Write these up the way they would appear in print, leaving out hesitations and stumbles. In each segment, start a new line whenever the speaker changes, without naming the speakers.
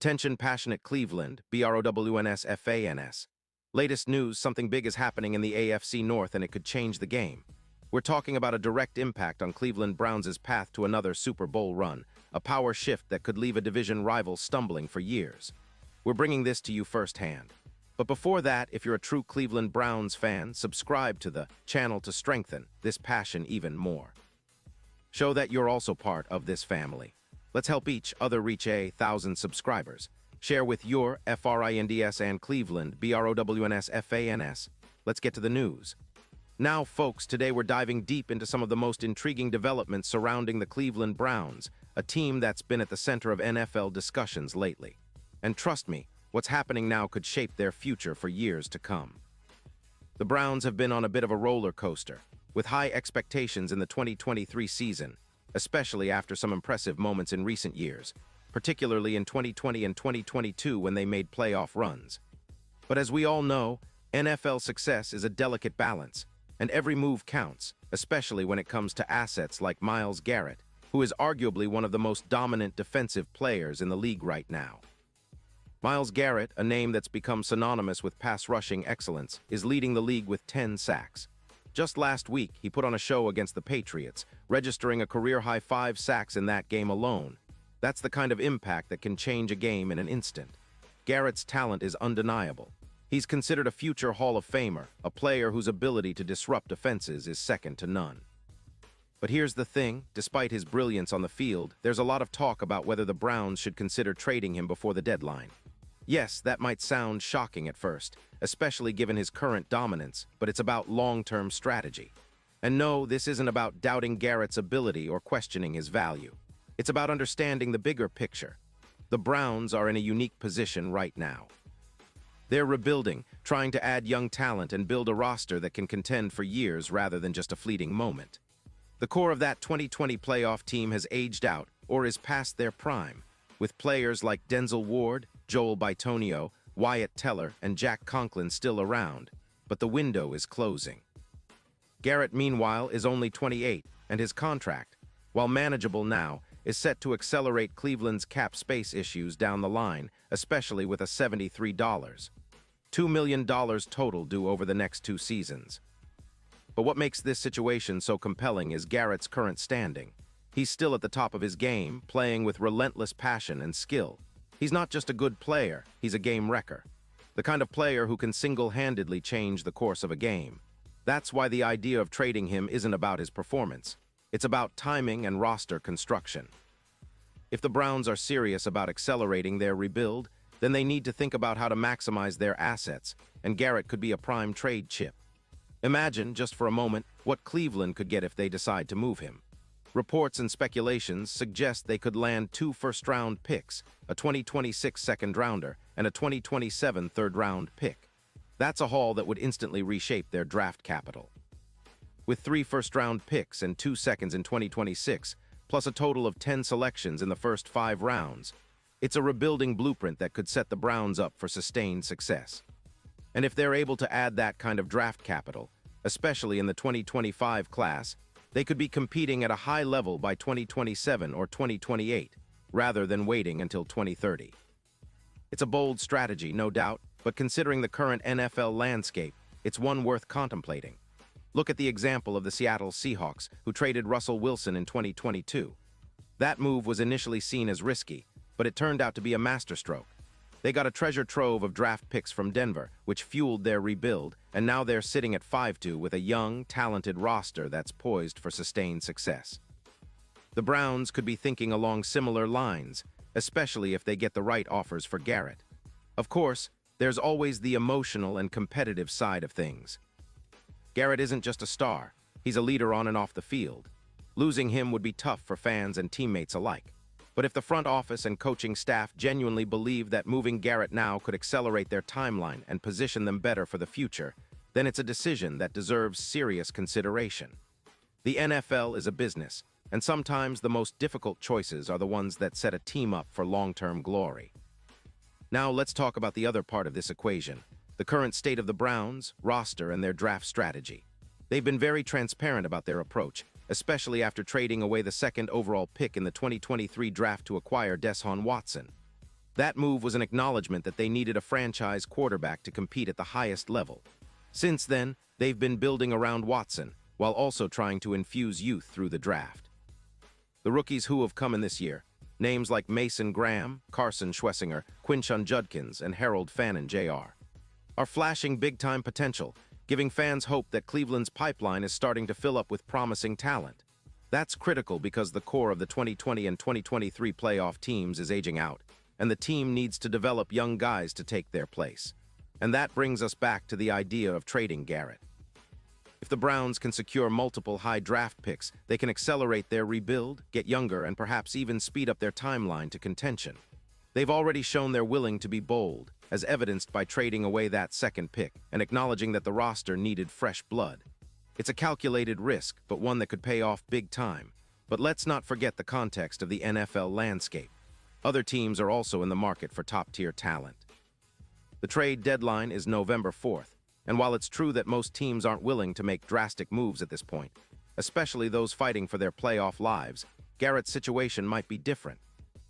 Attention passionate Cleveland, BROWNS. Latest news, something big is happening in the AFC North and it could change the game. We're talking about a direct impact on Cleveland Browns' path to another Super Bowl run, a power shift that could leave a division rival stumbling for years. We're bringing this to you firsthand. But before that, if you're a true Cleveland Browns fan, subscribe to the channel to strengthen this passion even more. Show that you're also part of this family. Let's help each other reach 1,000 subscribers. Share with your FRINDS and Cleveland, BROWNS. Let's get to the news. Now, folks, today we're diving deep into some of the most intriguing developments surrounding the Cleveland Browns, a team that's been at the center of NFL discussions lately. And trust me, what's happening now could shape their future for years to come. The Browns have been on a bit of a roller coaster, with high expectations in the 2023 season, especially after some impressive moments in recent years, particularly in 2020 and 2022 when they made playoff runs. But as we all know, NFL success is a delicate balance, and every move counts, especially when it comes to assets like Myles Garrett, who is arguably one of the most dominant defensive players in the league right now. Myles Garrett, a name that's become synonymous with pass-rushing excellence, is leading the league with 10 sacks. Just last week, he put on a show against the Patriots, registering a career-high 5 sacks in that game alone. That's the kind of impact that can change a game in an instant. Garrett's talent is undeniable. He's considered a future Hall of Famer, a player whose ability to disrupt defenses is second to none. But here's the thing, despite his brilliance on the field, there's a lot of talk about whether the Browns should consider trading him before the deadline. Yes, that might sound shocking at first, especially given his current dominance, but it's about long-term strategy. And no, this isn't about doubting Garrett's ability or questioning his value. It's about understanding the bigger picture. The Browns are in a unique position right now. They're rebuilding, trying to add young talent and build a roster that can contend for years rather than just a fleeting moment. The core of that 2020 playoff team has aged out or is past their prime, with players like Denzel Ward, Joel Bitonio, Wyatt Teller, and Jack Conklin still around, but the window is closing. Garrett, meanwhile, is only 28, and his contract, while manageable now, is set to accelerate Cleveland's cap space issues down the line, especially with a $73, $2 million total due over the next 2 seasons. But what makes this situation so compelling is Garrett's current standing. He's still at the top of his game, playing with relentless passion and skill. He's not just a good player, he's a game wrecker. The kind of player who can single-handedly change the course of a game. That's why the idea of trading him isn't about his performance. It's about timing and roster construction. If the Browns are serious about accelerating their rebuild, then they need to think about how to maximize their assets, and Garrett could be a prime trade chip. Imagine, just for a moment, what Cleveland could get if they decide to move him. Reports and speculations suggest they could land 2 first-round picks, a 2026 second-rounder, and a 2027 third-round pick. That's a haul that would instantly reshape their draft capital. With 3 first-round picks and 2 seconds in 2026, plus a total of 10 selections in the first 5 rounds, it's a rebuilding blueprint that could set the Browns up for sustained success. And if they're able to add that kind of draft capital, especially in the 2025 class, they could be competing at a high level by 2027 or 2028, rather than waiting until 2030. It's a bold strategy, no doubt, but considering the current NFL landscape, it's one worth contemplating. Look at the example of the Seattle Seahawks, who traded Russell Wilson in 2022. That move was initially seen as risky, but it turned out to be a masterstroke. They got a treasure trove of draft picks from Denver, which fueled their rebuild, and now they're sitting at 5-2 with a young, talented roster that's poised for sustained success. The Browns could be thinking along similar lines, especially if they get the right offers for Garrett. Of course, there's always the emotional and competitive side of things. Garrett isn't just a star, he's a leader on and off the field. Losing him would be tough for fans and teammates alike. But if the front office and coaching staff genuinely believe that moving Garrett now could accelerate their timeline and position them better for the future, then it's a decision that deserves serious consideration. The NFL is a business, and sometimes the most difficult choices are the ones that set a team up for long-term glory. Now let's talk about the other part of this equation, the current state of the Browns, roster, and their draft strategy. They've been very transparent about their approach, especially after trading away the 2nd overall pick in the 2023 draft to acquire Deshaun Watson. That move was an acknowledgement that they needed a franchise quarterback to compete at the highest level. Since then, they've been building around Watson, while also trying to infuse youth through the draft. The rookies who have come in this year, names like Mason Graham, Carson Schwessinger, Quinshon Judkins, and Harold Fannin Jr., are flashing big-time potential, giving fans hope that Cleveland's pipeline is starting to fill up with promising talent. That's critical because the core of the 2020 and 2023 playoff teams is aging out, and the team needs to develop young guys to take their place. And that brings us back to the idea of trading Garrett. If the Browns can secure multiple high draft picks, they can accelerate their rebuild, get younger, and perhaps even speed up their timeline to contention. They've already shown they're willing to be bold, as evidenced by trading away that second pick and acknowledging that the roster needed fresh blood. It's a calculated risk, but one that could pay off big time. But let's not forget the context of the NFL landscape. Other teams are also in the market for top-tier talent. The trade deadline is November 4th, and while it's true that most teams aren't willing to make drastic moves at this point, especially those fighting for their playoff lives, Garrett's situation might be different.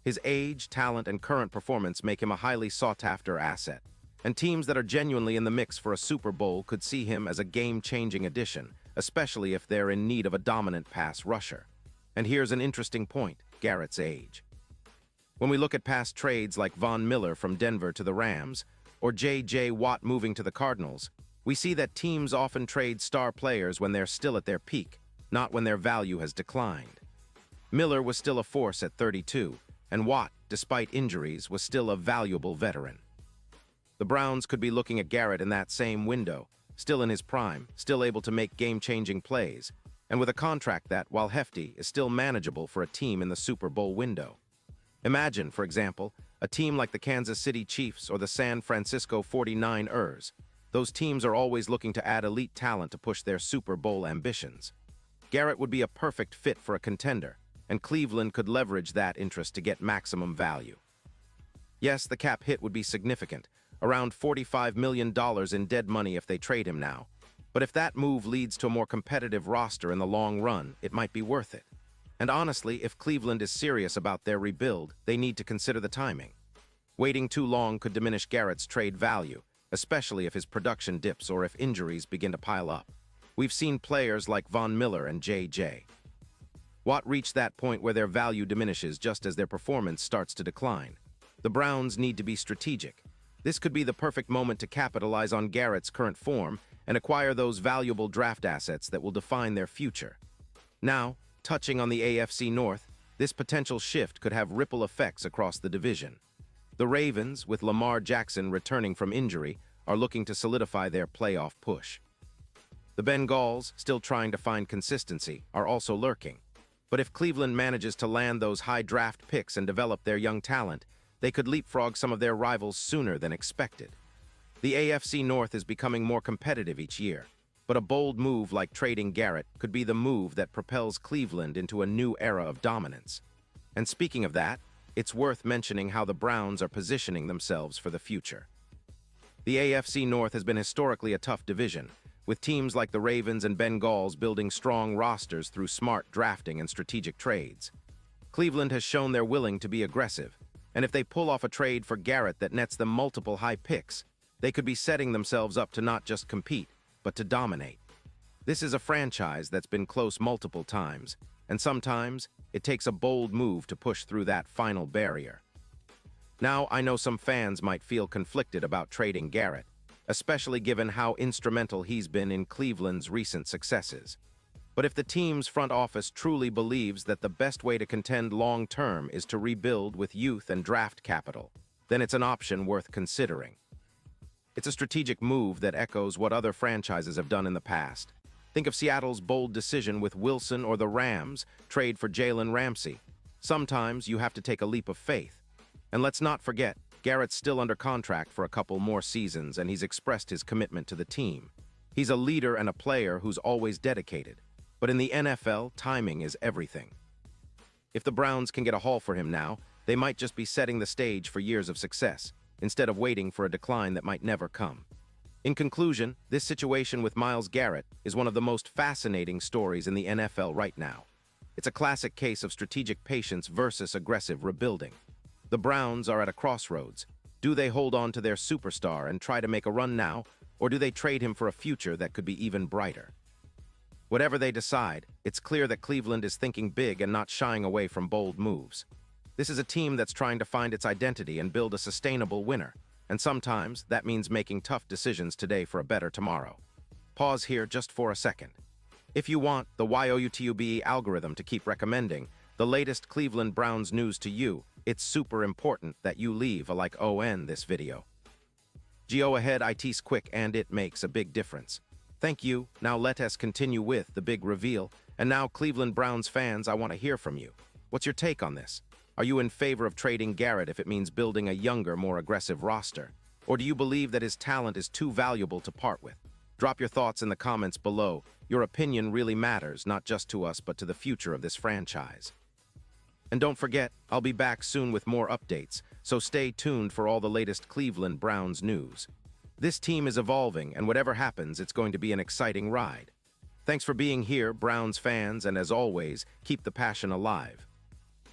His age, talent, and current performance make him a highly sought-after asset, and teams that are genuinely in the mix for a Super Bowl could see him as a game-changing addition, especially if they're in need of a dominant pass rusher. And here's an interesting point: Garrett's age. When we look at past trades like Von Miller from Denver to the Rams, or J.J. Watt moving to the Cardinals, we see that teams often trade star players when they're still at their peak, not when their value has declined. Miller was still a force at 32, and Watt, despite injuries, was still a valuable veteran. The Browns could be looking at Garrett in that same window, still in his prime, still able to make game-changing plays, and with a contract that, while hefty, is still manageable for a team in the Super Bowl window. Imagine, for example, a team like the Kansas City Chiefs or the San Francisco 49ers. Those teams are always looking to add elite talent to push their Super Bowl ambitions. Garrett would be a perfect fit for a contender, and Cleveland could leverage that interest to get maximum value. Yes, the cap hit would be significant, around $45 million in dead money if they trade him now. But if that move leads to a more competitive roster in the long run, it might be worth it. And honestly, if Cleveland is serious about their rebuild, they need to consider the timing. Waiting too long could diminish Garrett's trade value, especially if his production dips or if injuries begin to pile up. We've seen players like Von Miller and J.J. Watt reach that point where their value diminishes just as their performance starts to decline. The Browns need to be strategic. This could be the perfect moment to capitalize on Garrett's current form and acquire those valuable draft assets that will define their future. Now, touching on the AFC North, this potential shift could have ripple effects across the division. The Ravens, with Lamar Jackson returning from injury, are looking to solidify their playoff push. The Bengals, still trying to find consistency, are also lurking. But if Cleveland manages to land those high draft picks and develop their young talent, they could leapfrog some of their rivals sooner than expected. The AFC North is becoming more competitive each year, but a bold move like trading Garrett could be the move that propels Cleveland into a new era of dominance. And speaking of that, it's worth mentioning how the Browns are positioning themselves for the future. The AFC North has been historically a tough division, with teams like the Ravens and Bengals building strong rosters through smart drafting and strategic trades. Cleveland has shown they're willing to be aggressive, and if they pull off a trade for Garrett that nets them multiple high picks, they could be setting themselves up to not just compete, but to dominate. This is a franchise that's been close multiple times, and sometimes it takes a bold move to push through that final barrier. Now, I know some fans might feel conflicted about trading Garrett, especially given how instrumental he's been in Cleveland's recent successes. But if the team's front office truly believes that the best way to contend long-term is to rebuild with youth and draft capital, then it's an option worth considering. It's a strategic move that echoes what other franchises have done in the past. Think of Seattle's bold decision with Wilson or the Rams' trade for Jalen Ramsey. Sometimes you have to take a leap of faith. And let's not forget, Garrett's still under contract for a couple more seasons, and he's expressed his commitment to the team. He's a leader and a player who's always dedicated. But in the NFL, timing is everything. If the Browns can get a haul for him now, they might just be setting the stage for years of success, instead of waiting for a decline that might never come. In conclusion, this situation with Myles Garrett is one of the most fascinating stories in the NFL right now. It's a classic case of strategic patience versus aggressive rebuilding. The Browns are at a crossroads. Do they hold on to their superstar and try to make a run now, or do they trade him for a future that could be even brighter? Whatever they decide, it's clear that Cleveland is thinking big and not shying away from bold moves. This is a team that's trying to find its identity and build a sustainable winner, and sometimes that means making tough decisions today for a better tomorrow. Pause here just for a second. If you want the YOUTUBE algorithm to keep recommending the latest Cleveland Browns news to you, it's super important that you leave a like on this video. Go ahead, it's quick and it makes a big difference. Thank you. Now let us continue with the big reveal. And now, Cleveland Browns fans, I want to hear from you. What's your take on this? Are you in favor of trading Garrett if it means building a younger, more aggressive roster? Or do you believe that his talent is too valuable to part with? Drop your thoughts in the comments below. Your opinion really matters, not just to us, but to the future of this franchise. And don't forget, I'll be back soon with more updates, so stay tuned for all the latest Cleveland Browns news. This team is evolving, and whatever happens, it's going to be an exciting ride. Thanks for being here, Browns fans, and as always, keep the passion alive.